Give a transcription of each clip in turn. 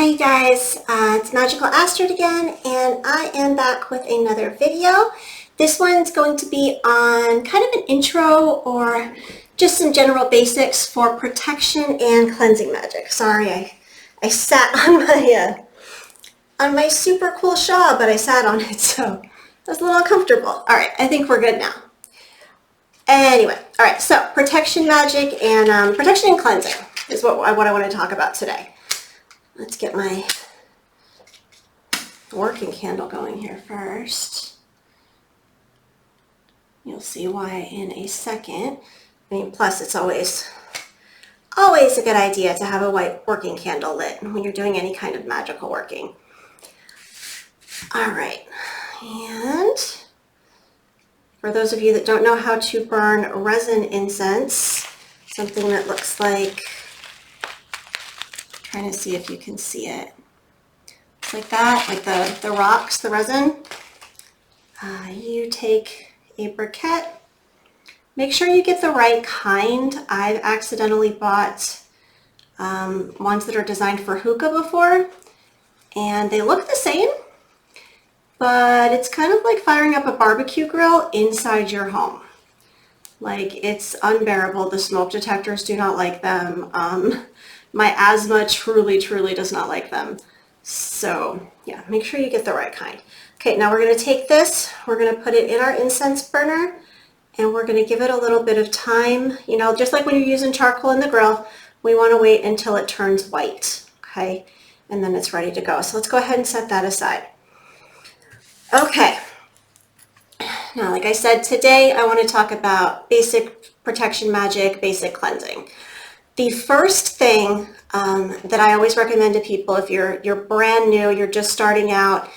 Hi guys, it's Magical Astrid again, and I am back with another video. This one's going to be on kind of an intro or just some general basics for protection and cleansing magic. Sorry, I sat on my super cool shawl, but I sat on it, so I was a little uncomfortable. All right, I think we're good now. Anyway, all right, so protection magic and protection and cleansing is what I want to talk about today. Let's get my working candle going here first. You'll see why in a second. I mean, plus it's always a good idea to have a white working candle lit when you're doing any kind of magical working. All right, and for those of you that don't know how to burn resin incense, something that looks like, trying to see if you can see it. It's like that, like the rocks, the resin. You take a briquette. Make sure you get the right kind. I've accidentally bought ones that are designed for hookah before, and they look the same, but it's kind of like firing up a barbecue grill inside your home. Like, it's unbearable. The smoke detectors do not like them. My asthma truly does not like them. So yeah, make sure you get the right kind. Okay, now we're going to take this, we're going to put it in our incense burner, and we're going to give it a little bit of time. You know, just like when you're using charcoal in the grill, we want to wait until it turns white, okay? And then it's ready to go. So let's go ahead and set that aside. Okay. Now, like I said, today I want to talk about basic protection magic, basic cleansing. The first thing that I always recommend to people, if you're brand new, you're just starting out,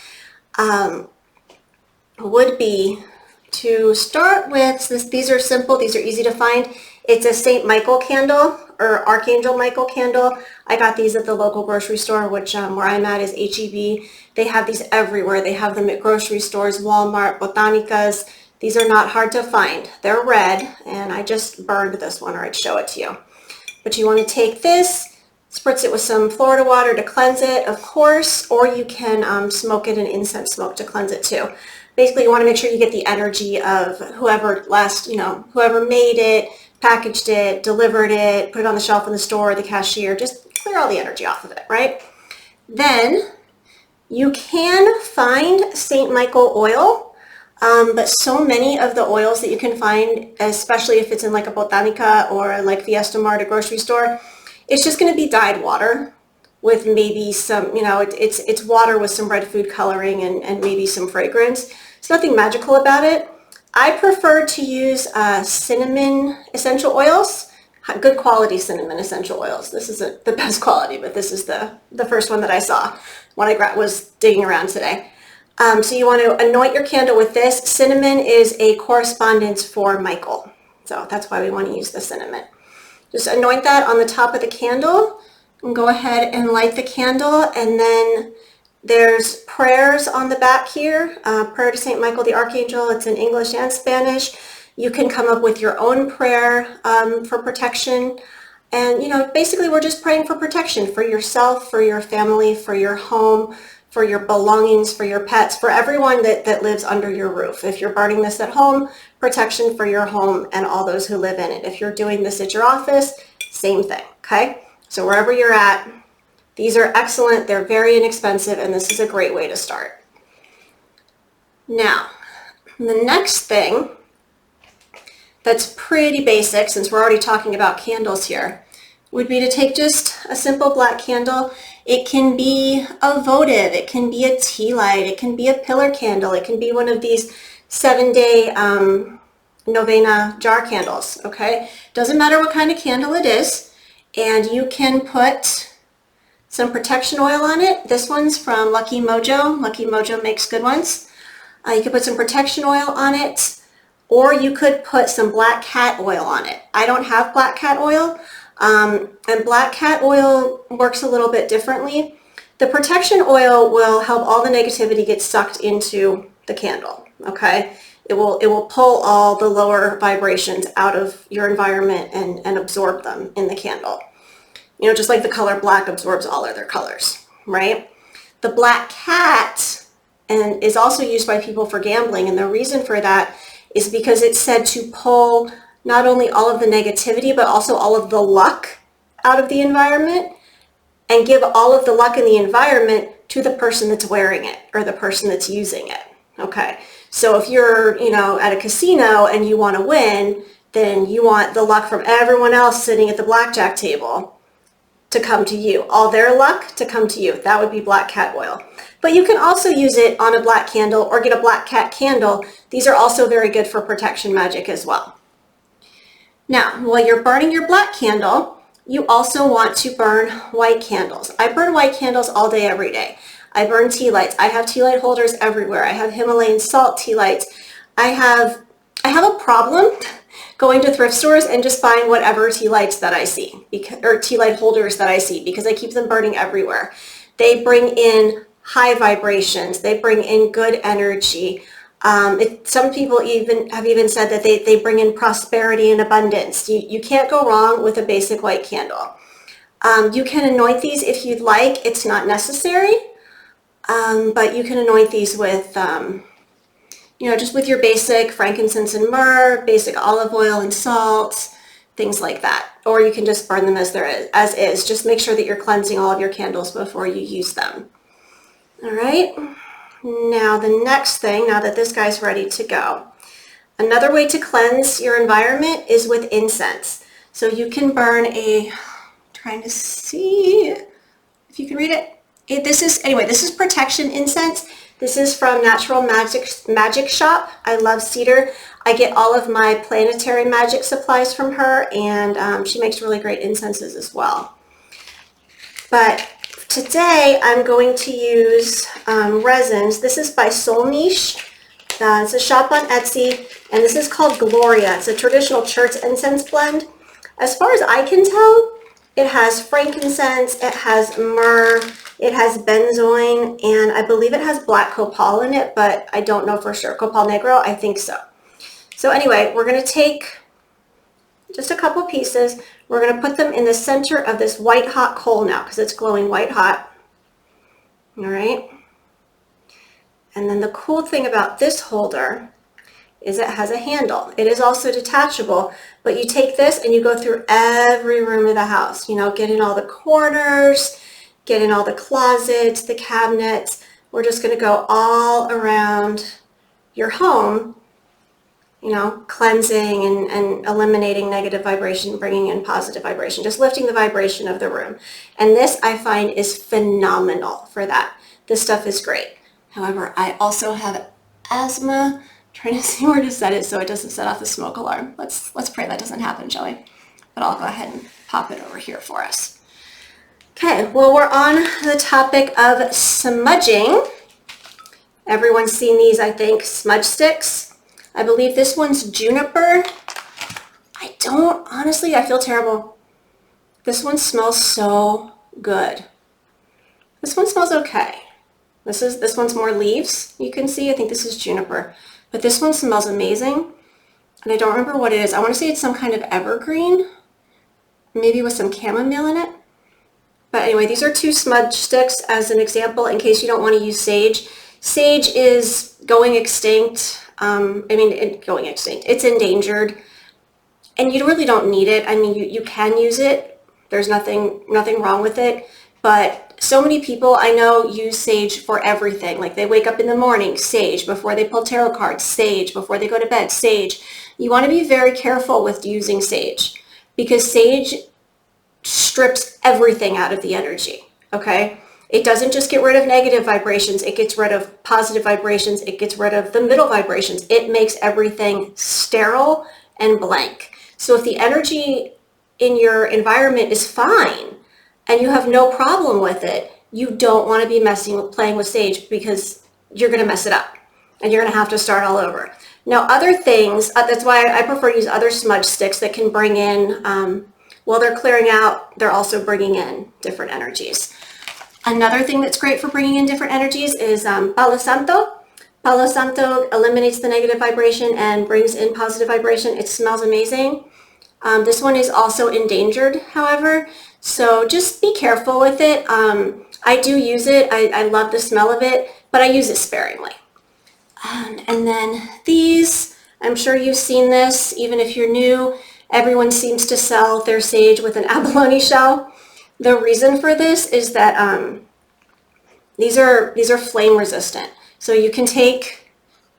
would be to start with this. These are simple, these are easy to find. It's a St. Michael candle or Archangel Michael candle. I got these at the local grocery store, which where I'm at is H-E-B. They have these everywhere. They have them at grocery stores, Walmart, Botanicas. These are not hard to find. They're red, and I just burned this one, or I'd show it to you. But you want to take this, spritz it with some Florida water to cleanse it, of course, or you can smoke it in incense smoke to cleanse it too. Basically, you want to make sure you get the energy of whoever whoever made it, packaged it, delivered it, put it on the shelf in the store, the cashier, just clear all the energy off of it, right? Then you can find St. Michael oil. But so many of the oils that you can find, especially if it's in like a Botanica or like Fiesta Mart, a grocery store, it's just going to be dyed water with maybe some, it's water with some red food coloring and maybe some fragrance. There's nothing magical about it. I prefer to use cinnamon essential oils, good quality cinnamon essential oils. This isn't the best quality, but this is the first one that I saw when I was digging around today. So you want to anoint your candle with this. Cinnamon is a correspondence for Michael. So that's why we want to use the cinnamon. Just anoint that on the top of the candle and go ahead and light the candle. And then there's prayers on the back here. Prayer to St. Michael the Archangel. It's in English and Spanish. You can come up with your own prayer for protection. And, basically we're just praying for protection for yourself, for your family, for your home, for your belongings, for your pets, for everyone that lives under your roof. If you're burning this at home, protection for your home and all those who live in it. If you're doing this at your office, same thing, okay? So wherever you're at, these are excellent, they're very inexpensive, and this is a great way to start. Now, the next thing that's pretty basic, since we're already talking about candles here, would be to take just a simple black candle. It can be a votive, it can be a tea light, it can be a pillar candle, it can be one of these 7-day novena jar candles, okay? Doesn't matter what kind of candle it is, and you can put some protection oil on it. This one's from Lucky Mojo. Lucky Mojo makes good ones. You could put some protection oil on it, or you could put some black cat oil on it. I don't have black cat oil. And black cat oil works a little bit differently. The protection oil will help all the negativity get sucked into the candle, okay? It will pull all the lower vibrations out of your environment and absorb them in the candle. Just like the color black absorbs all other colors, right? The black cat and is also used by people for gambling, and the reason for that is because it's said to pull not only all of the negativity, but also all of the luck out of the environment and give all of the luck in the environment to the person that's wearing it or the person that's using it. Okay, so if you're, at a casino and you want to win, then you want the luck from everyone else sitting at the blackjack table to come to you, all their luck to come to you. That would be black cat oil. But you can also use it on a black candle or get a black cat candle. These are also very good for protection magic as well. Now, while you're burning your black candle, you also want to burn white candles. I burn white candles all day, every day. I burn tea lights. I have tea light holders everywhere. I have Himalayan salt tea lights. I have a problem going to thrift stores and just buying whatever tea lights that I see, or tea light holders that I see, because I keep them burning everywhere. They bring in high vibrations. They bring in good energy. Some people have said that they bring in prosperity and abundance. You can't go wrong with a basic white candle. You can anoint these if you'd like. It's not necessary, but you can anoint these with, just with your basic frankincense and myrrh, basic olive oil and salt, things like that. Or you can just burn them as is. Just make sure that you're cleansing all of your candles before you use them. All right. Now the next thing, now that this guy's ready to go, another way to cleanse your environment is with incense. So you can burn trying to see if you can read it. This is protection incense. This is from Natural Magic Shop. I love cedar. I get all of my planetary magic supplies from her, and she makes really great incenses as well. But today I'm going to use resins. This is by Soul Niche. It's a shop on Etsy, and this is called Gloria. It's a traditional church incense blend. As far as I can tell, it has frankincense, it has myrrh, it has benzoin, and I believe it has black copal in it, but I don't know for sure. Copal negro, I think so. So anyway, we're going to take just a couple pieces. We're going to put them in the center of this white hot coal now, because it's glowing white hot. All right. And then the cool thing about this holder is it has a handle. It is also detachable, but you take this and you go through every room of the house. Get in all the corners, get in all the closets, the cabinets. We're just going to go all around your home, cleansing and eliminating negative vibration, bringing in positive vibration, just lifting the vibration of the room. And this, I find, is phenomenal for that. This stuff is great. However, I also have asthma. Trying to see where to set it so it doesn't set off the smoke alarm. Let's pray that doesn't happen, shall we? But I'll go ahead and pop it over here for us. Okay, well, we're on the topic of smudging. Everyone's seen these, I think, smudge sticks. I believe this one's juniper. Honestly, I feel terrible. This one smells so good. This one smells okay. This one's more leaves, you can see. I think this is juniper. But this one smells amazing. And I don't remember what it is. I want to say it's some kind of evergreen, maybe with some chamomile in it. But anyway, these are 2 smudge sticks as an example in case you don't want to use sage. Sage is going extinct. Going extinct. It's endangered. And you really don't need it. You can use it. There's nothing wrong with it. But so many people I know use sage for everything. Like they wake up in the morning, sage. Before they pull tarot cards, sage. Before they go to bed, sage. You want to be very careful with using sage because sage strips everything out of the energy, okay? It doesn't just get rid of negative vibrations. It gets rid of positive vibrations. It gets rid of the middle vibrations. It makes everything sterile and blank. So if the energy in your environment is fine, and you have no problem with it, you don't want to be playing with sage because you're going to mess it up and you're going to have to start all over. Now, other things, that's why I prefer to use other smudge sticks that can bring in, while they're clearing out, they're also bringing in different energies. Another thing that's great for bringing in different energies is Palo Santo. Palo Santo eliminates the negative vibration and brings in positive vibration. It smells amazing. This one is also endangered, however. So just be careful with it. I do use it. I love the smell of it, but I use it sparingly. And then these, I'm sure you've seen this, even if you're new, everyone seems to sell their sage with an abalone shell. The reason for this is that these are flame resistant. So you can take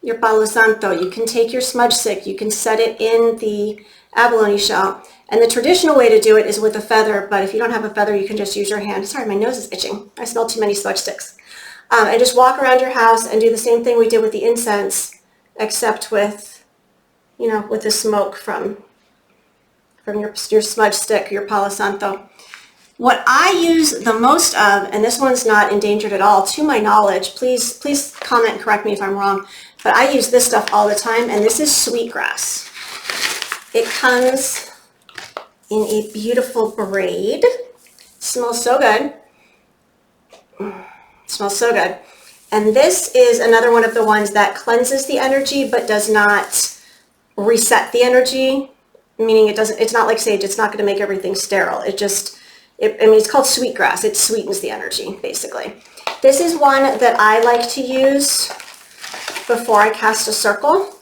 your palo santo, you can take your smudge stick, you can set it in the abalone shell. And the traditional way to do it is with a feather, but if you don't have a feather, you can just use your hand. Sorry, my nose is itching. I smell too many smudge sticks. And just walk around your house and do the same thing we did with the incense, except with, with the smoke from your smudge stick, your palo santo. What I use the most of, and this one's not endangered at all, to my knowledge, please comment and correct me if I'm wrong, but I use this stuff all the time, and this is sweetgrass. It comes in a beautiful braid. It smells so good. It smells so good. And this is another one of the ones that cleanses the energy but does not reset the energy, meaning it's not like sage, it's not going to make everything sterile. It's called sweetgrass. It sweetens the energy, basically. This is one that I like to use before I cast a circle.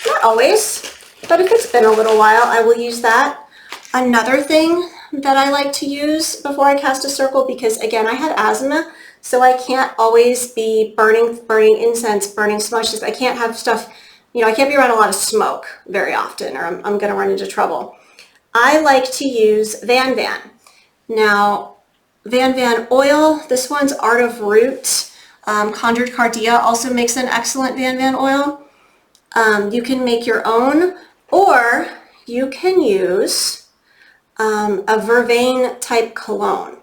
Not always, but if it's been a little while, I will use that. Another thing that I like to use before I cast a circle, because again, I had asthma, so I can't always be burning incense, burning smudges. I can't have stuff, I can't be around a lot of smoke very often, or I'm going to run into trouble. I like to use Van Van. Now, Van Van oil, this one's Art of Root. Conjured Cardia also makes an excellent Van Van oil. You can make your own, or you can use a vervain type cologne.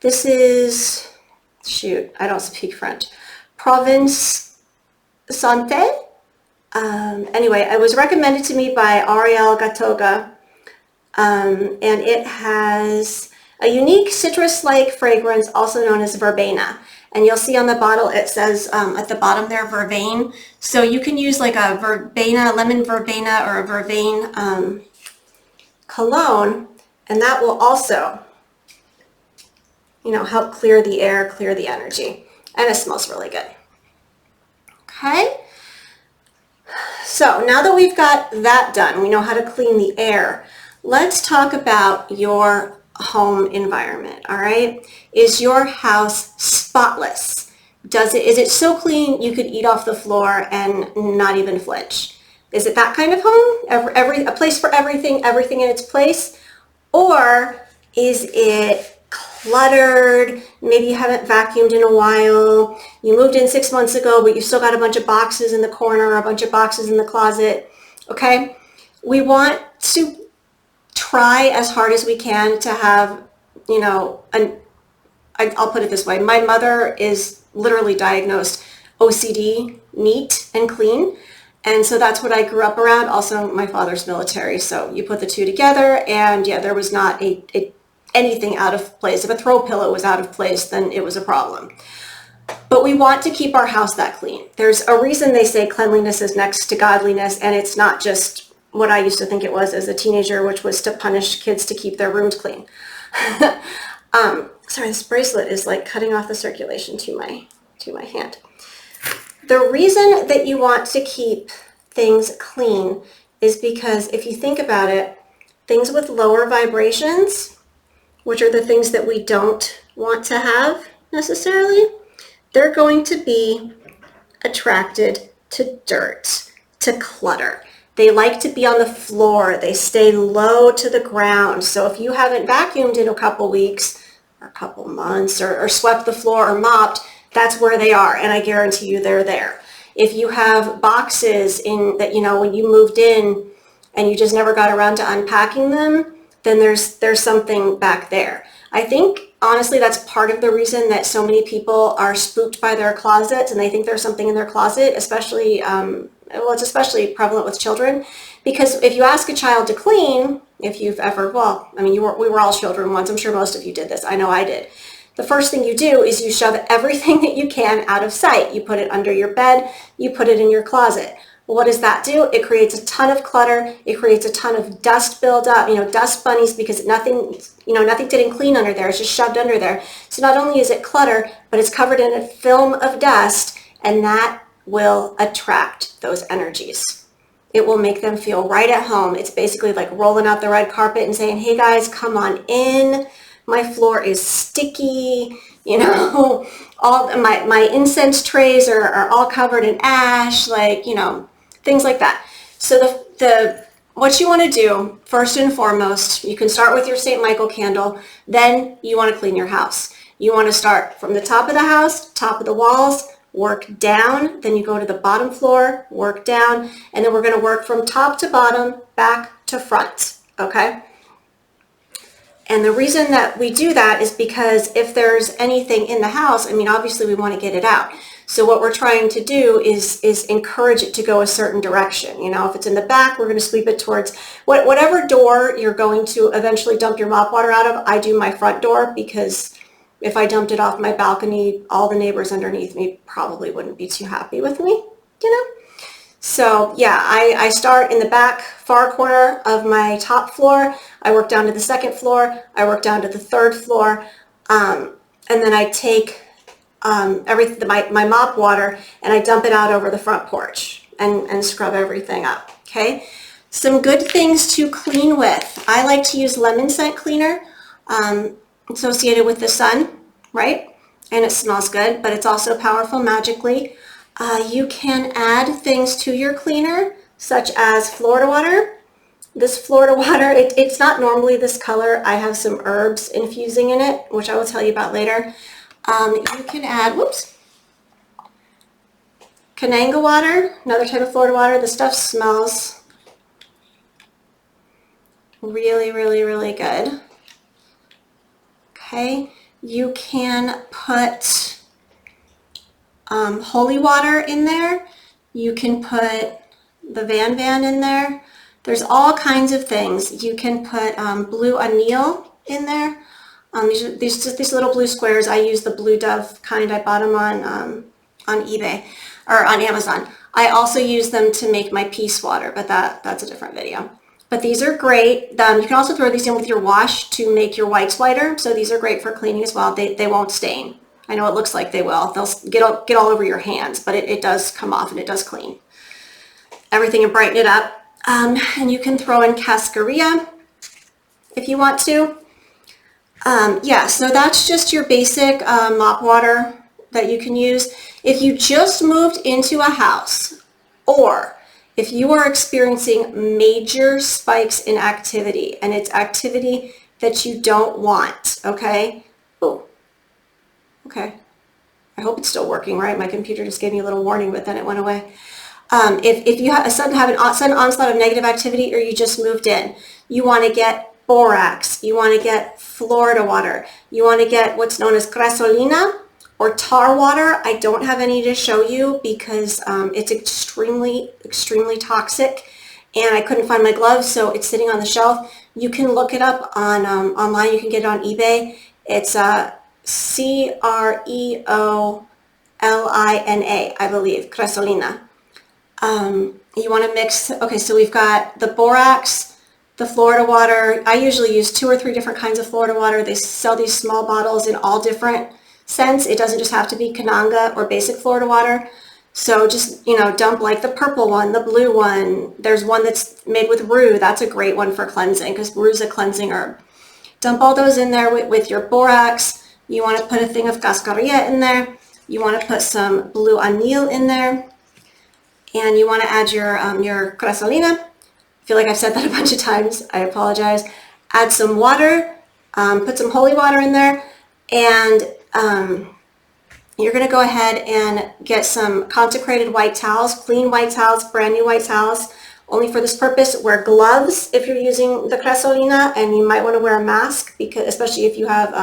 This is, I don't speak French. Provence Santé. Anyway, it was recommended to me by Ariel Gatoga, and it has a unique citrus-like fragrance, also known as verbena. And you'll see on the bottle, it says at the bottom there, vervain. So you can use like a verbena, lemon verbena, or a vervain cologne, and that will also, help clear the air, clear the energy. And it smells really good. Okay. So now that we've got that done, we know how to clean the air, let's talk about your home environment, all right? Is your house spotless? Is it so clean you could eat off the floor and not even flinch? Is it that kind of home? A place for everything in its place? Or is it cluttered? Maybe you haven't vacuumed in a while. You moved in 6 months ago, but you still got a bunch of boxes in the corner, a bunch of boxes in the closet, okay? We want to try as hard as we can to have, I'll put it this way. My mother is literally diagnosed OCD, neat and clean. And so that's what I grew up around. Also, my father's military. So you put the two together, and yeah, there was not anything out of place. If a throw pillow was out of place, then it was a problem. But we want to keep our house that clean. There's a reason they say cleanliness is next to godliness, and it's not just what I used to think it was as a teenager, which was to punish kids to keep their rooms clean. Sorry, this bracelet is like cutting off the circulation to my hand. The reason that you want to keep things clean is because if you think about it, things with lower vibrations, which are the things that we don't want to have necessarily, they're going to be attracted to dirt, to clutter. They like to be on the floor. They stay low to the ground. So if you haven't vacuumed in a couple weeks or a couple months or swept the floor or mopped, that's where they are. And I guarantee you they're there. If you have boxes in that, when you moved in and you just never got around to unpacking them, then there's something back there. I think, honestly, that's part of the reason that so many people are spooked by their closets and they think there's something in their closet, especially, it's especially prevalent with children, because if you ask a child to clean, if you've ever, we were all children once. I'm sure most of you did this. I know I did. The first thing you do is you shove everything that you can out of sight. You put it under your bed, you put it in your closet. What does that do? It creates a ton of clutter. It creates a ton of dust buildup, dust bunnies, because nothing didn't clean under there. It's just shoved under there. So not only is it clutter, but it's covered in a film of dust, and that will attract those energies. It will make them feel right at home. It's basically like rolling out the red carpet and saying, hey guys, come on in. My floor is sticky, all my incense trays are all covered in ash, things like that. So what you want to do, first and foremost, you can start with your St. Michael candle, then you want to clean your house. You want to start from the top of the house, top of the walls, work down, then you go to the bottom floor, work down, and then we're going to work from top to bottom, back to front, okay? And the reason that we do that is because if there's anything in the house, obviously we want to get it out. So what we're trying to do is encourage it to go a certain direction. If it's in the back, we're going to sweep it towards whatever door you're going to eventually dump your mop water out of. I do my front door, because if I dumped it off my balcony, all the neighbors underneath me probably wouldn't be too happy with me, So yeah, I start in the back far corner of my top floor. I work down to the second floor. I work down to the third floor. And then I take my mop water and I dump it out over the front porch and scrub everything up, okay? Some good things to clean with. I like to use lemon scent cleaner associated with the sun, right? And it smells good, but it's also powerful magically. You can add things to your cleaner, such as Florida water. This Florida water, it's not normally this color. I have some herbs infusing in it, which I will tell you about later. You can add, Kananga water, another type of Florida water. The stuff smells really, really, really good. Okay, you can put holy water in there. You can put the Van in there. There's all kinds of things. You can put blue anil in there. These little blue squares. I use the Blue Dove kind. I bought them on eBay or on Amazon. I also use them to make my peace water, but that's a different video. But these are great. You can also throw these in with your wash to make your whites whiter. So these are great for cleaning as well. They won't stain. I know it looks like they will. They'll get all over your hands, but it does come off and it does clean everything and brighten it up. And you can throw in cascarilla if you want to. Yeah, so that's just your basic mop water that you can use. If you just moved into a house, or if you are experiencing major spikes in activity, and it's activity that you don't want, okay? Oh, okay. I hope it's still working, right? My computer just gave me a little warning, but then it went away. If you have a sudden onslaught of negative activity, or you just moved in, you want to get borax, you want to get Florida water, you want to get what's known as cresolina or tar water. I don't have any to show you because it's extremely, extremely toxic, and I couldn't find my gloves, so it's sitting on the shelf. You can look it up on online. You can get it on eBay. It's Creolina, I believe, cresolina. You want to mix, okay, so we've got the borax, the Florida water. I usually use 2 or 3 different kinds of Florida water. They sell these small bottles in all different scents. It doesn't just have to be Kananga or basic Florida water. So just, dump like the purple one, the blue one. There's one that's made with rue. That's a great one for cleansing because rue is a cleansing herb. Dump all those in there with your borax. You want to put a thing of cascarilla in there. You want to put some blue anil in there. And you want to add your cresolina. I feel like I've said that a bunch of times. I apologize. Add some water. Put some holy water in there. And you're going to go ahead and get some consecrated white towels, clean white towels, brand new white towels. Only for this purpose. Wear gloves if you're using the cresolina, and you might want to wear a mask, because especially if you have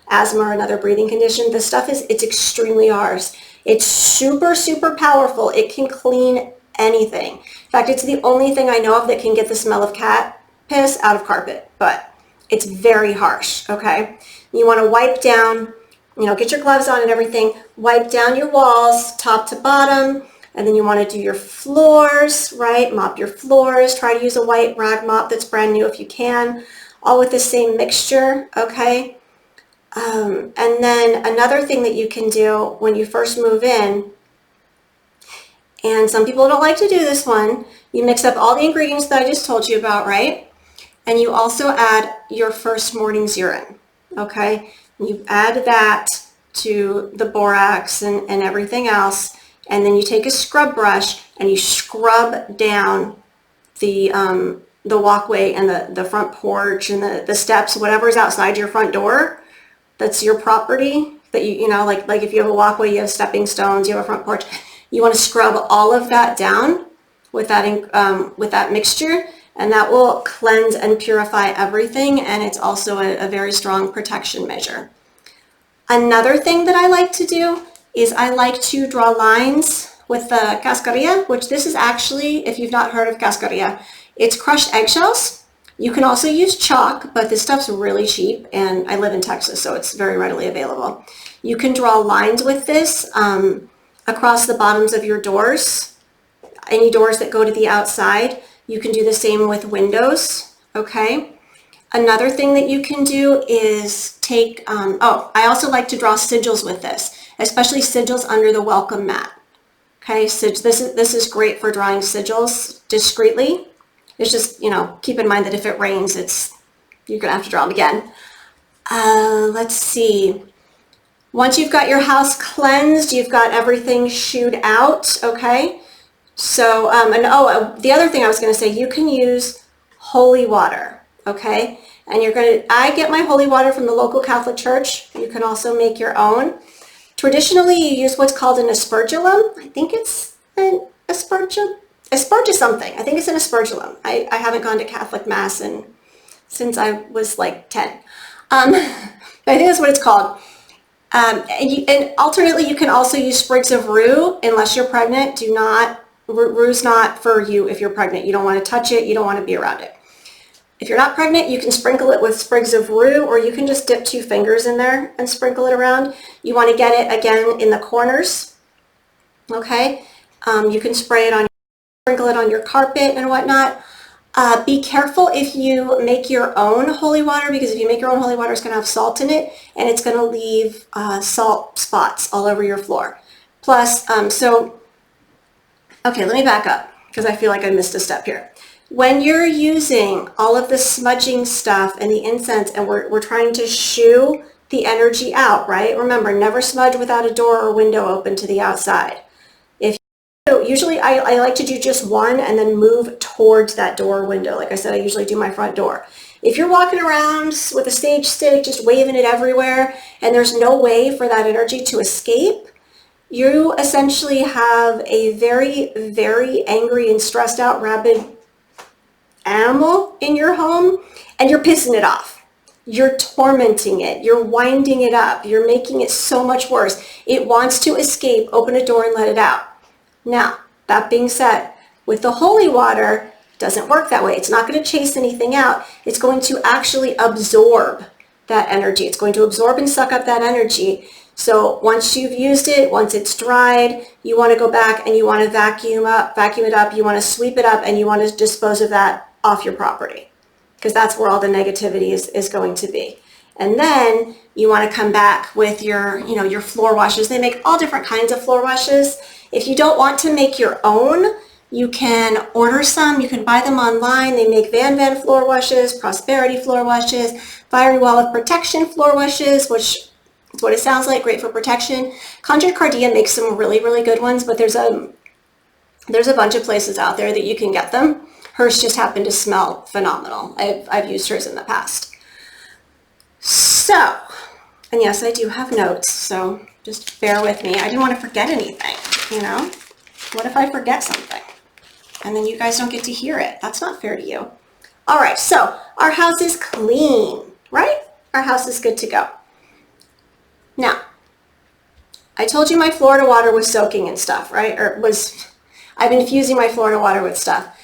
asthma or another breathing condition. This stuff it's extremely harsh. It's super, super powerful. It can clean anything. In fact, it's the only thing I know of that can get the smell of cat piss out of carpet, but it's very harsh, okay? You want to wipe down, get your gloves on and everything, wipe down your walls, top to bottom, And then you want to do your floors, right? Mop your floors. Try to use a white rag mop that's brand new if you can, all with the same mixture, okay? And then another thing that you can do when you first move in, and some people don't like to do this one, you mix up all the ingredients that I just told you about, right? And you also add your first morning's urine, okay? You add that to the borax and everything else, and then you take a scrub brush and you scrub down the walkway and the front porch and the steps, whatever's outside your front door, that's your property, that you know, like if you have a walkway, you have stepping stones, you have a front porch, you want to scrub all of that down with that mixture, and that will cleanse and purify everything, and it's also a very strong protection measure. Another thing that I like to do is I like to draw lines with the cascarilla, which this is actually, if you've not heard of cascarilla, it's crushed eggshells. You can also use chalk, but this stuff's really cheap, and I live in Texas, so it's very readily available. You can draw lines with this across the bottoms of your doors, any doors that go to the outside. You can do the same with windows, okay? Another thing that you can do is take, I also like to draw sigils with this, especially sigils under the welcome mat. Okay, so this is great for drawing sigils discreetly. It's just, you know, keep in mind that if it rains, you're gonna have to draw them again. Let's see. Once you've got your house cleansed, you've got everything shooed out, okay? So, the other thing I was gonna say, you can use holy water. Okay, and I get my holy water from the local Catholic church. You can also make your own. Traditionally, you use what's called an aspergillum. I think it's an aspergillum something. I think it's an aspergillum. I haven't gone to Catholic Mass since I was like 10. But I think that's what it's called. And alternately, you can also use sprigs of rue unless you're pregnant. Rue's not for you if you're pregnant. You don't want to touch it. You don't want to be around it. If you're not pregnant, you can sprinkle it with sprigs of rue, or you can just dip 2 fingers in there and sprinkle it around. You want to get it again in the corners, okay? You can sprinkle it on your carpet and whatnot. Be careful if you make your own holy water, because if you make your own holy water, it's going to have salt in it, and it's going to leave salt spots all over your floor. Plus, okay, let me back up, because I feel like I missed a step here. When you're using all of the smudging stuff and the incense, and we're trying to shoo the energy out, right? Remember, never smudge without a door or window open to the outside. Usually I like to do just one and then move towards that door or window. Like I said, I usually do my front door. If you're walking around with a sage stick, just waving it everywhere, and there's no way for that energy to escape, you essentially have a very, very angry and stressed out, rabid animal in your home, and you're pissing it off. You're tormenting it. You're winding it up. You're making it so much worse. It wants to escape. Open a door and let it out. Now, that being said, with the holy water, it doesn't work that way. It's not going to chase anything out. It's going to actually absorb that energy. It's going to absorb and suck up that energy. So once you've used it, once it's dried, you want to go back and you want to vacuum it up, you want to sweep it up, and you want to dispose of that off your property, because that's where all the negativity is going to be. And then you want to come back with your floor washes. They make all different kinds of floor washes. If you don't want to make your own, you can order some. You can buy them online. They make Van floor washes, Prosperity floor washes, Fiery Wall of Protection floor washes, which is what it sounds like, great for protection. Conjured Cardia makes some really, really good ones, but there's a bunch of places out there that you can get them. Hers just happened to smell phenomenal. I've used hers in the past. So, and yes, I do have notes, so just bear with me. I didn't want to forget anything, you know? What if I forget something? And then you guys don't get to hear it. That's not fair to you. All right, so our house is clean, right? Our house is good to go. Now, I told you my Florida water was soaking and stuff, right? I've been infusing my Florida water with stuff.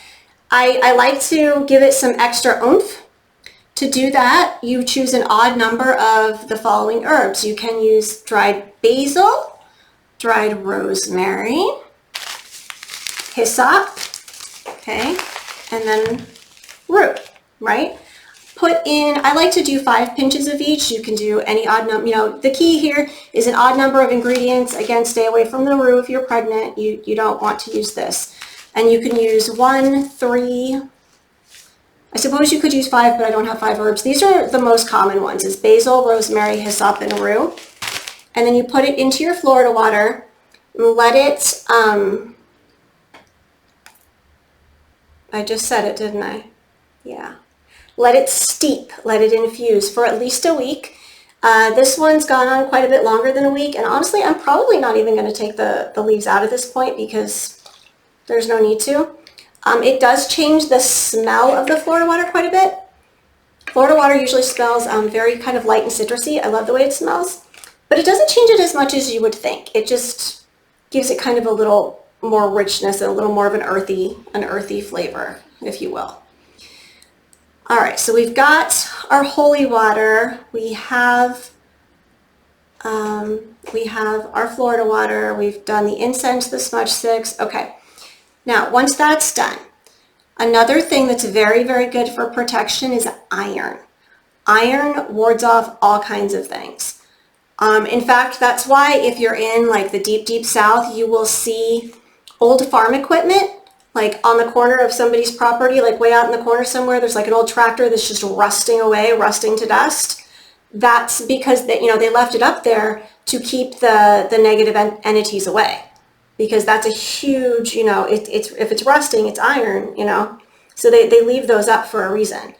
I like to give it some extra oomph. To do that, you choose an odd number of the following herbs. You can use dried basil, dried rosemary, hyssop, okay, and then rue, right? Put in, I like to do 5 pinches of each. You can do any odd number, you know, the key here is an odd number of ingredients. Again, stay away from the rue if you're pregnant. You don't want to use this. And you can use 1, 3, I suppose you could use 5, but I don't have 5 herbs. These are the most common ones, is basil, rosemary, hyssop, and rue. And then you put it into your Florida water, let it, I just said it, didn't I? Yeah. Let it steep, let it infuse for at least a week. This one's gone on quite a bit longer than a week, and honestly, I'm probably not even going to take the leaves out at this point because there's no need to. It does change the smell of the Florida water quite a bit. Florida water usually smells very kind of light and citrusy. I love the way it smells, but it doesn't change it as much as you would think. It just gives it kind of a little more richness and a little more of an earthy flavor, if you will. All right, so we've got our holy water. We have our Florida water. We've done the incense, the smudge sticks. Okay, now once that's done, another thing that's very, very good for protection is iron. Iron wards off all kinds of things. In fact, that's why if you're in like the deep, deep south, you will see old farm equipment like on the corner of somebody's property, like way out in the corner somewhere. There's like an old tractor that's just rusting away, rusting to dust. That's because they left it up there to keep the negative entities away, because that's a huge, if it's rusting, it's iron, so they leave those up for a reason.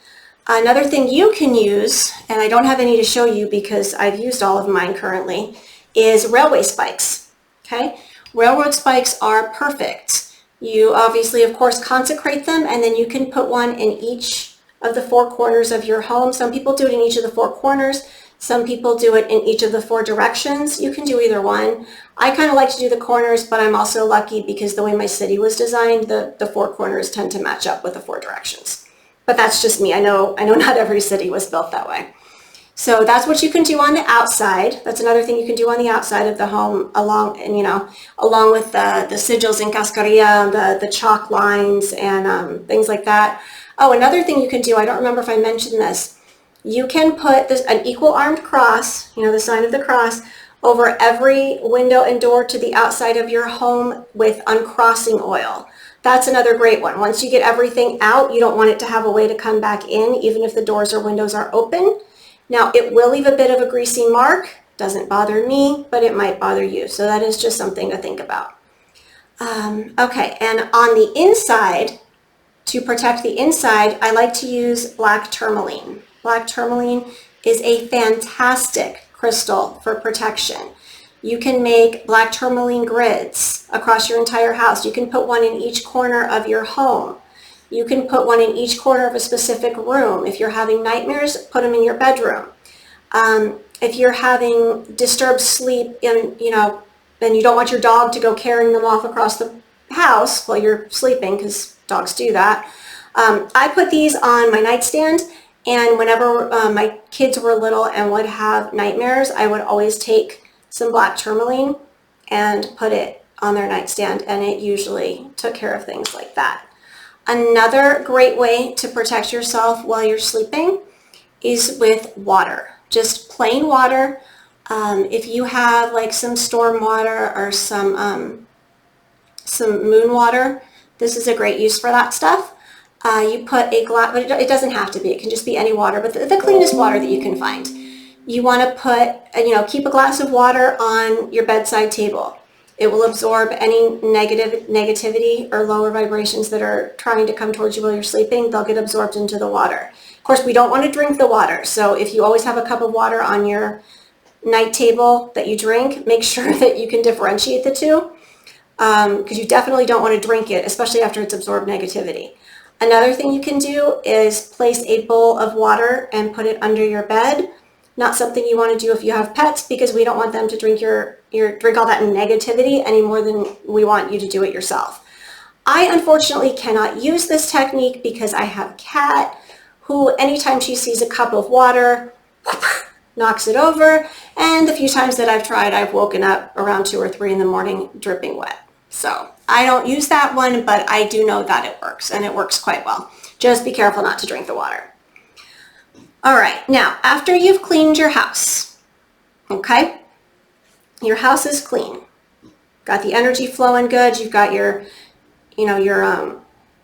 Another thing you can use, and I don't have any to show you because I've used all of mine currently, is railway spikes. Okay, railroad spikes are perfect. You obviously, of course, consecrate them, and then you can put one in each of the 4 corners of your home. Some people do it in each of the 4 corners. Some people do it in each of the 4 directions. You can do either one. I kind of like to do the corners, but I'm also lucky because the way my city was designed, the 4 corners tend to match up with the 4 directions. But that's just me. I know not every city was built that way. So that's what you can do on the outside. That's another thing you can do on the outside of the home, along with the sigils and cascarilla, the chalk lines and things like that. Oh, another thing you can do, I don't remember if I mentioned this, you can put an equal armed cross, the sign of the cross, over every window and door to the outside of your home with uncrossing oil. That's another great one. Once you get everything out, you don't want it to have a way to come back in, even if the doors or windows are open. Now, it will leave a bit of a greasy mark. Doesn't bother me, but it might bother you. So that is just something to think about. Okay, and on the inside, to protect the inside, I like to use black tourmaline. Black tourmaline is a fantastic crystal for protection. You can make black tourmaline grids across your entire house. You can put one in each corner of your home. You can put one in each corner of a specific room. If you're having nightmares, put them in your bedroom. If you're having disturbed sleep and you don't want your dog to go carrying them off across the house while you're sleeping, because dogs do that, I put these on my nightstand, and whenever my kids were little and would have nightmares, I would always take some black tourmaline and put it on their nightstand, and it usually took care of things like that. Another great way to protect yourself while you're sleeping is with water, just plain water. If you have like some storm water or some moon water, this is a great use for that stuff. You put a glass, but it doesn't have to be, it can just be any water, but the cleanest water that you can find. You want to put, keep a glass of water on your bedside table. It will absorb any negativity or lower vibrations that are trying to come towards you while you're sleeping. They'll get absorbed into the water. Of course, we don't want to drink the water. So if you always have a cup of water on your night table that you drink, make sure that you can differentiate the two, because you definitely don't want to drink it, especially after it's absorbed negativity. Another thing you can do is place a bowl of water and put it under your bed. Not something you want to do if you have pets, because we don't want them to drink drink all that negativity any more than we want you to do it yourself. I unfortunately cannot use this technique because I have a cat who, anytime she sees a cup of water, knocks it over, and the few times that I've tried, I've woken up around 2 or 3 in the morning dripping wet. So I don't use that one, but I do know that it works, and it works quite well. Just be careful not to drink the water. All right, now after you've cleaned your house, okay, your house is clean. Got the energy flowing good. You've got your, what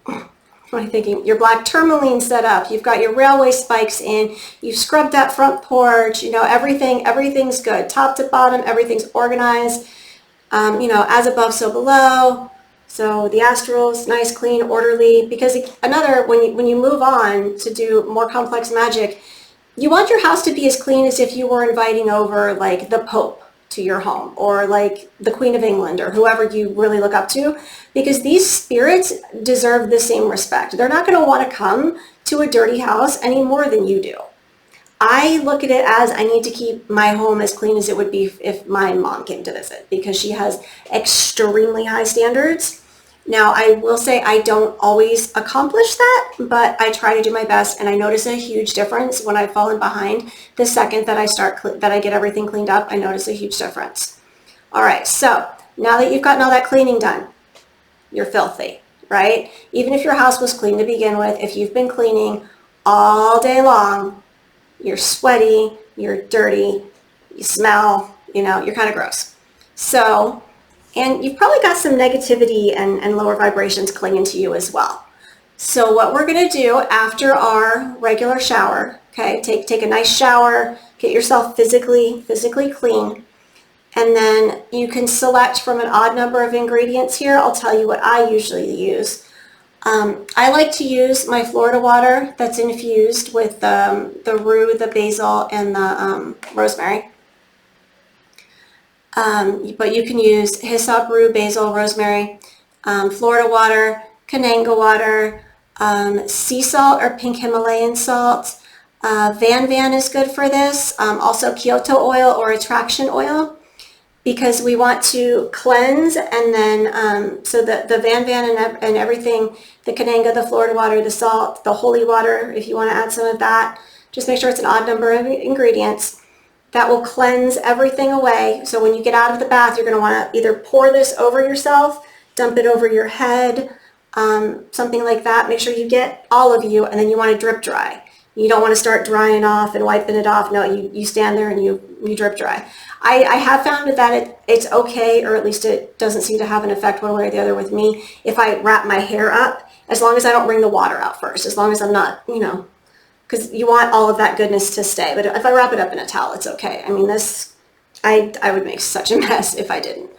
am I thinking? Your black tourmaline set up. You've got your railway spikes in. You've scrubbed that front porch. Everything's good. Top to bottom, everything's organized. As above, so below. So the astral's nice, clean, orderly. Because when you move on to do more complex magic, you want your house to be as clean as if you were inviting over like the Pope to your home, or like the Queen of England, or whoever you really look up to, because these spirits deserve the same respect. They're not going to want to come to a dirty house any more than you do. I look at it as I need to keep my home as clean as it would be if my mom came to visit, because she has extremely high standards. Now, I will say I don't always accomplish that, but I try to do my best, and I notice a huge difference when I've fallen behind. The second that I get everything cleaned up, I notice a huge difference. All right, so now that you've gotten all that cleaning done, you're filthy, right? Even if your house was clean to begin with, if you've been cleaning all day long, you're sweaty, you're dirty, you smell, you're kind of gross. So, and you've probably got some negativity and lower vibrations clinging to you as well. So what we're going to do after our regular shower, okay, take a nice shower, get yourself physically clean, and then you can select from an odd number of ingredients here. I'll tell you what I usually use. I like to use my Florida water that's infused with the rue, the basil, and the rosemary. But you can use hyssop, rue, basil, rosemary, Florida water, Kananga water, sea salt or pink Himalayan salt. Van is good for this. Also Kyoto oil or attraction oil, because we want to cleanse, and then so the Van and everything, the Kananga, the Florida water, the salt, the holy water, if you want to add some of that, just make sure it's an odd number of ingredients. That will cleanse everything away. So when you get out of the bath, you're going to want to either pour this over yourself, dump it over your head, something like that. Make sure you get all of you, and then you want to drip dry. You don't want to start drying off and wiping it off. No, you stand there and you drip dry. I have found that it's okay, or at least it doesn't seem to have an effect one way or the other with me, if I wrap my hair up, as long as I don't wring the water out first, as long as I'm not, because you want all of that goodness to stay. But if I wrap it up in a towel, it's okay. I mean, I would make such a mess if I didn't.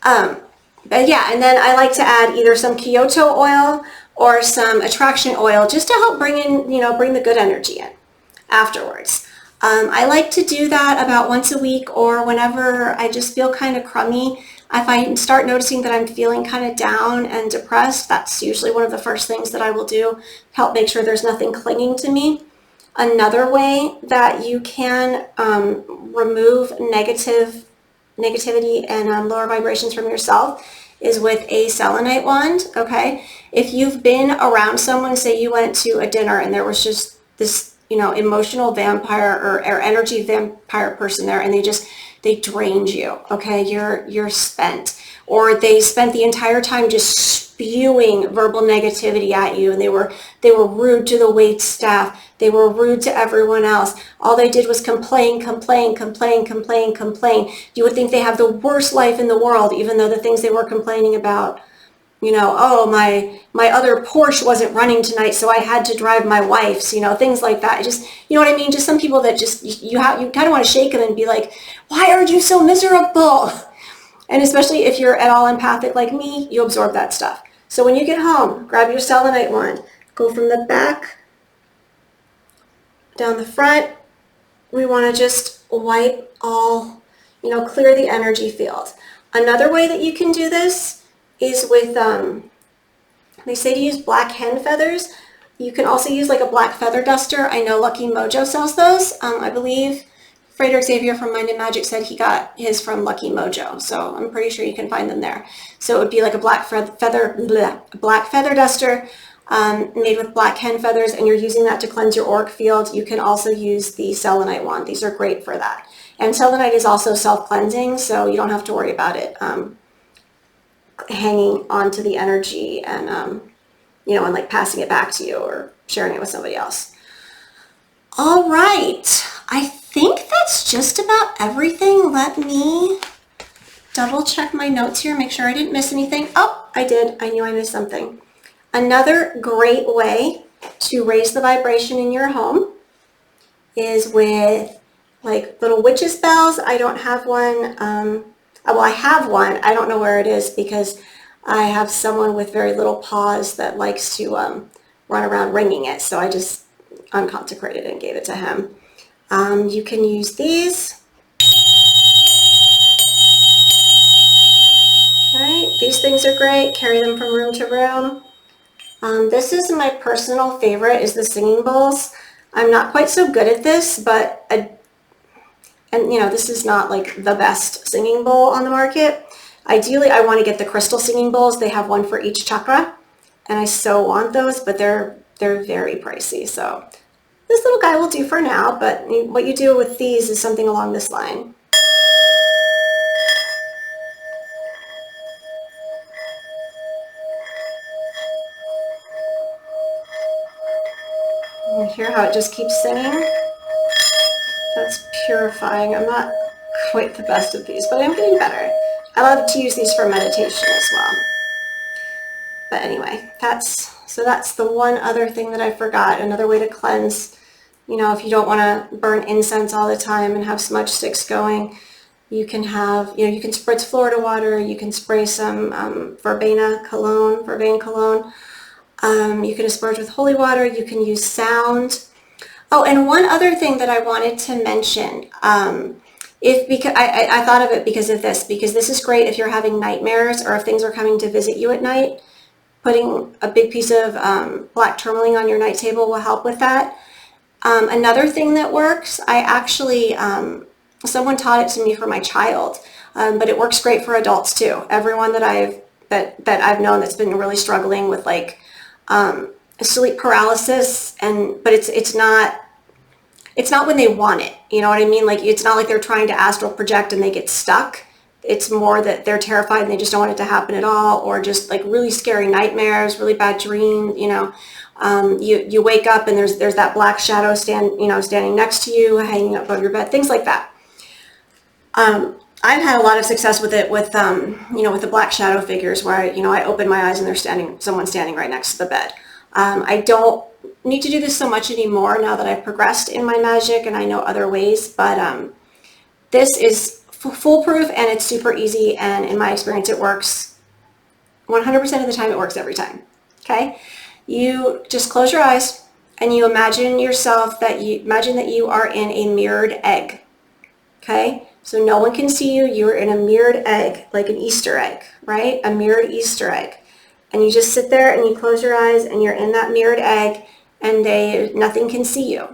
But yeah, and then I like to add either some Kyoto oil or some attraction oil, just to help bring the good energy in afterwards. I like to do that about once a week, or whenever I just feel kind of crummy. If I start noticing that I'm feeling kind of down and depressed, that's usually one of the first things that I will do, help make sure there's nothing clinging to me. Another way that you can remove negativity and lower vibrations from yourself is with a selenite wand, okay? If you've been around someone, say you went to a dinner and there was just this, emotional vampire or energy vampire person there, and they drained you, okay? You're spent. Or they spent the entire time just spewing verbal negativity at you, and they were rude to the wait staff. They were rude to everyone else. All they did was complain. You would think they have the worst life in the world, even though the things they were complaining about, oh, my other Porsche wasn't running tonight, so I had to drive my wife's, things like that. Just, you know what I mean? Just some people that just, you kind of want to shake them and be like, why are you so miserable? And especially if you're at all empathic like me, you absorb that stuff. So when you get home, grab your selenite wand, go from the back down the front. We want to just wipe all, clear the energy field. Another way that you can do this is with, they say to use black hen feathers. You can also use like a black feather duster. I know Lucky Mojo sells those. I believe Frederick Xavier from Mind and Magic said he got his from Lucky Mojo, so I'm pretty sure you can find them there. So it would be like a black feather duster made with black hen feathers, and you're using that to cleanse your auric field. You can also use the selenite wand. These are great for that. And selenite is also self-cleansing, so you don't have to worry about it hanging onto the energy and, you know, and like passing it back to you or sharing it with somebody else. All right, I think that's just about everything. Let me double check my notes here, make sure I didn't miss anything. Oh, I did. I knew I missed something. Another great way to raise the vibration in your home is with like little witch's bells. I don't have one. Well, I have one. I don't know where it is because I have someone with very little paws that likes to run around ringing it. So I just unconsecrated and gave it to him. You can use these. Right, these things are great. Carry them from room to room. This is my personal favorite, is the singing bowls. I'm not quite so good at this, but, and you know, this is not like the best singing bowl on the market. Ideally, I want to get the crystal singing bowls. They have one for each chakra, and I so want those, but they're very pricey. So this little guy will do for now, but what you do with these is something along this line. You hear how it just keeps singing? That's purifying. I'm not quite the best at these, but I'm getting better. I love to use these for meditation as well. But anyway, that's the one other thing that I forgot. Another way to cleanse, you know, if you don't want to burn incense all the time and have smudge sticks going, you can have, you know, you can spritz Florida water, you can spray some verbena cologne, vervain cologne. You can asperge with holy water, you can use sound. Oh, and one other thing that I wanted to mention, because I thought of it because of this, because this is great if you're having nightmares or if things are coming to visit you at night. Putting a big piece of black tourmaline on your night table will help with that. Another thing that works, I actually, someone taught it to me for my child, but it works great for adults too. Everyone that I've known that's been really struggling with like sleep paralysis, but it's not when they want it. You know what I mean? Like, it's not like they're trying to astral project and they get stuck. It's more that they're terrified and they just don't want it to happen at all, or just like really scary nightmares, really bad dreams. You know, you wake up and there's that black shadow standing next to you, hanging above your bed, things like that. I've had a lot of success with it with with the black shadow figures where I open my eyes and there's someone standing right next to the bed. I don't need to do this so much anymore now that I've progressed in my magic and I know other ways, but this is foolproof and it's super easy, and in my experience it works 100% of the time. It works every time. Okay, you just close your eyes and you imagine that you are in a mirrored egg. Okay, so no one can see you. You're in a mirrored egg, like an Easter egg, right? A mirrored Easter egg. And you just sit there and you close your eyes and you're in that mirrored egg, and nothing can see you.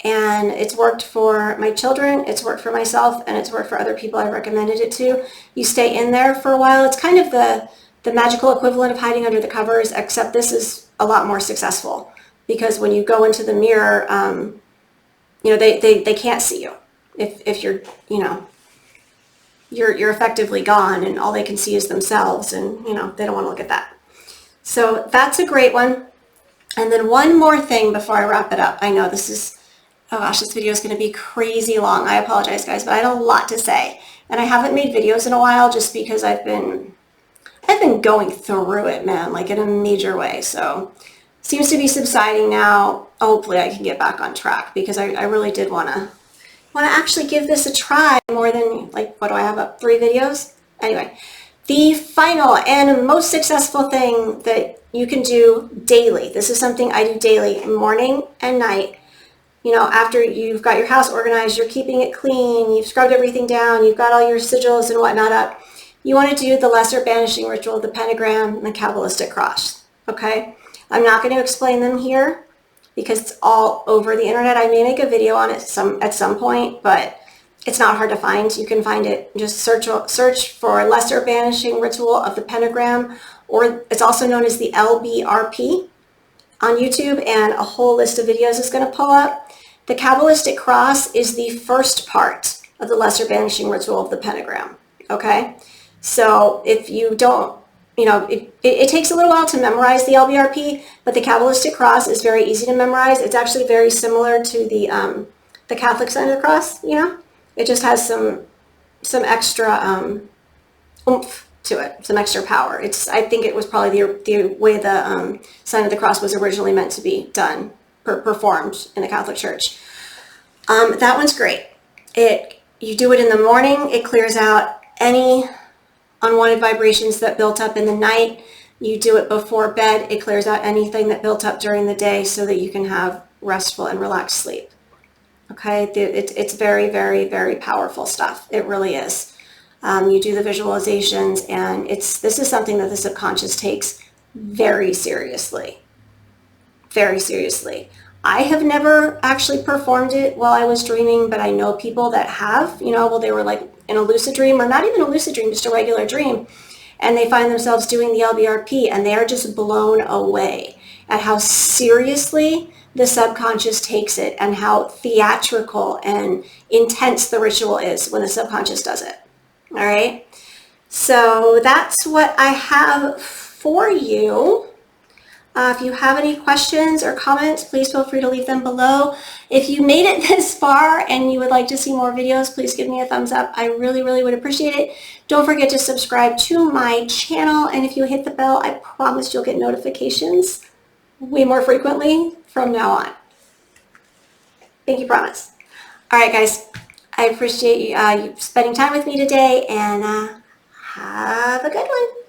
And it's worked for my children, it's worked for myself, and it's worked for other people I've recommended it to. You stay in there for a while. It's kind of the magical equivalent of hiding under the covers, except this is a lot more successful, because when you go into the mirror, they can't see you. If you're, you're effectively gone and all they can see is themselves, and they don't want to look at that. So that's a great one. And then one more thing before I wrap it up. I know this video is going to be crazy long. I apologize, guys, but I had a lot to say, and I haven't made videos in a while just because I've been going through it, man, like in a major way. So seems to be subsiding now. Hopefully I can get back on track, because I really did want to actually give this a try more than, like, what do I have up? 3 videos? Anyway, the final and most successful thing that you can do daily. This is something I do daily, morning and night. After you've got your house organized, you're keeping it clean, you've scrubbed everything down, you've got all your sigils and whatnot up, you want to do the lesser banishing ritual, the pentagram, and the Kabbalistic cross. Okay? I'm not going to explain them here because it's all over the internet. I may make a video on it at some point, but it's not hard to find. You can find it. Just search for lesser banishing ritual of the pentagram, or it's also known as the LBRP on YouTube, and a whole list of videos is going to pull up. The Kabbalistic cross is the first part of the lesser banishing ritual of the pentagram. Okay? So if you don't it takes a little while to memorize the LBRP, but the Kabbalistic cross is very easy to memorize. It's actually very similar to the Catholic sign of the cross. It just has some extra oomph to it, some extra power. I think it was probably the way the sign of the cross was originally meant to be done, performed in the Catholic Church. That one's great. You do it in the morning. It clears out any unwanted vibrations that built up in the night. You do it before bed. It clears out anything that built up during the day so that you can have restful and relaxed sleep. Okay, it's very, very, very powerful stuff. It really is. You do the visualizations, and this is something that the subconscious takes very seriously. Very seriously. I have never actually performed it while I was dreaming, but I know people that have, well, they were like in a lucid dream, or not even a lucid dream, just a regular dream, and they find themselves doing the LBRP, and they are just blown away at how seriously the subconscious takes it and how theatrical and intense the ritual is when the subconscious does it. All right. So that's what I have for you. If you have any questions or comments, please feel free to leave them below. If you made it this far and you would like to see more videos, please give me a thumbs up. I really, really would appreciate it. Don't forget to subscribe to my channel. And if you hit the bell, I promise you'll get notifications way more frequently from now on. Thank you, promise. All right, guys. I appreciate you spending time with me today, and have a good one.